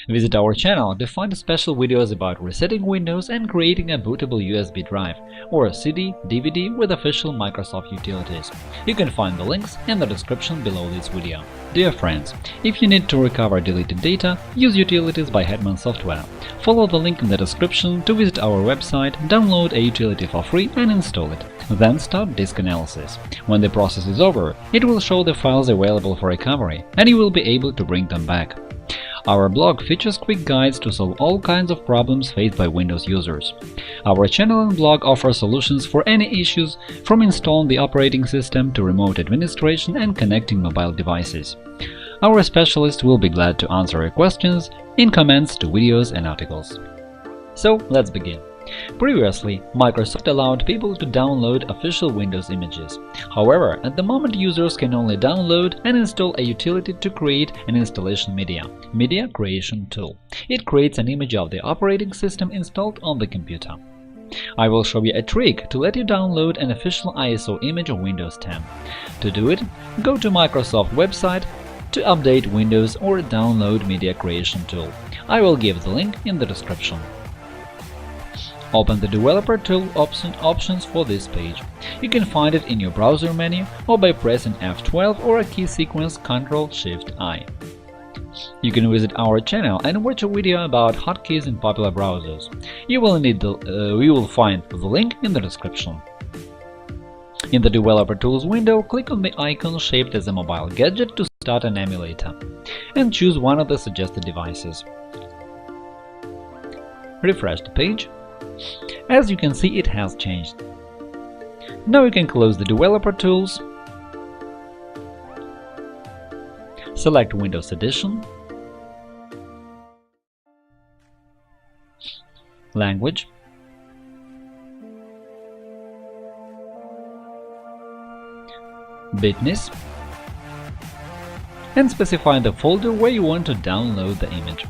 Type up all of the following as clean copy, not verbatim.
Visit our channel to find special videos about resetting Windows and creating a bootable USB drive or a CD, DVD with official Microsoft utilities. You can find the links in the description below this video. Dear friends, if you need to recover deleted data, use Utilities by Hetman Software. Follow the link in the description to visit our website, download a utility for free and install it. Then start disk analysis. When the process is over, it will show the files available for recovery, and you will be able to bring them back. Our blog features quick guides to solve all kinds of problems faced by Windows users. Our channel and blog offer solutions for any issues, from installing the operating system to remote administration and connecting mobile devices. Our specialists will be glad to answer your questions in comments to videos and articles. So let's begin. Previously, Microsoft allowed people to download official Windows images. However, at the moment users can only download and install a utility to create an installation media creation tool. It creates an image of the operating system installed on the computer. I will show you a trick to let you download an official ISO image of Windows 10. To do it, go to Microsoft website to update Windows or download media creation tool. I will give the link in the description. Open the Developer Tool options for this page. You can find it in your browser menu or by pressing F12 or a key sequence Ctrl-Shift-I. You can visit our channel and watch a video about hotkeys in popular browsers. You will find the link in the description. In the Developer Tools window, click on the icon shaped as a mobile gadget to start an emulator, and choose one of the suggested devices. Refresh the page. As you can see, it has changed. Now you can close the Developer Tools, select Windows Edition, Language, Bitness, and specify the folder where you want to download the image.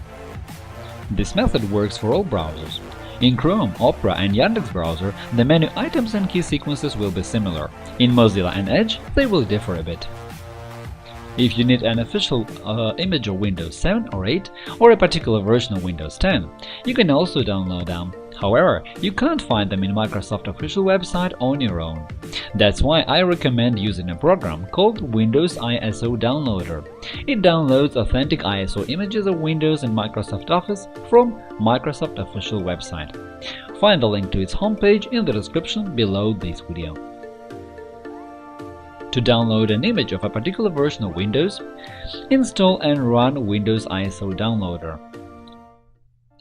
This method works for all browsers. In Chrome, Opera and Yandex browser, the menu items and key sequences will be similar. In Mozilla and Edge, they will differ a bit. If you need an official image of Windows 7 or 8 or a particular version of Windows 10, you can also download them. However, you can't find them in Microsoft official website on your own. That's why I recommend using a program called Windows ISO Downloader. It downloads authentic ISO images of Windows and Microsoft Office from Microsoft official website. Find the link to its homepage in the description below this video. To download an image of a particular version of Windows, install and run Windows ISO Downloader.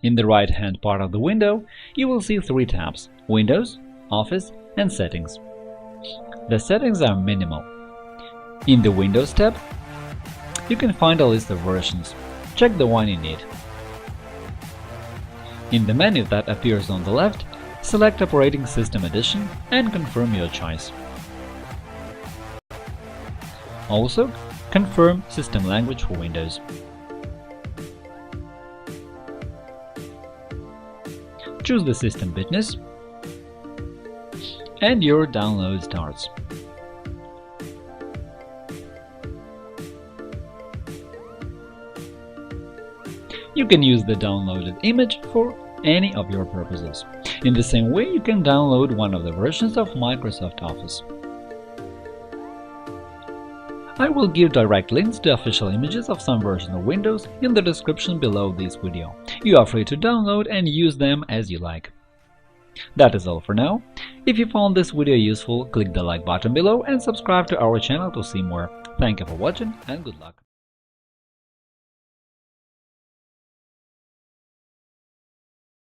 In the right-hand part of the window, you will see three tabs: Windows, Office, and Settings. The settings are minimal. In the Windows tab, you can find a list of versions. Check the one you need. In the menu that appears on the left, select Operating System Edition and confirm your choice. Also, confirm System Language for Windows. Choose the system bitness, and your download starts. You can use the downloaded image for any of your purposes. In the same way, you can download one of the versions of Microsoft Office. I will give direct links to official images of some version of Windows in the description below this video. You are free to download and use them as you like. That is all for now. If you found this video useful, click the like button below and subscribe to our channel to see more. Thank you for watching and good luck!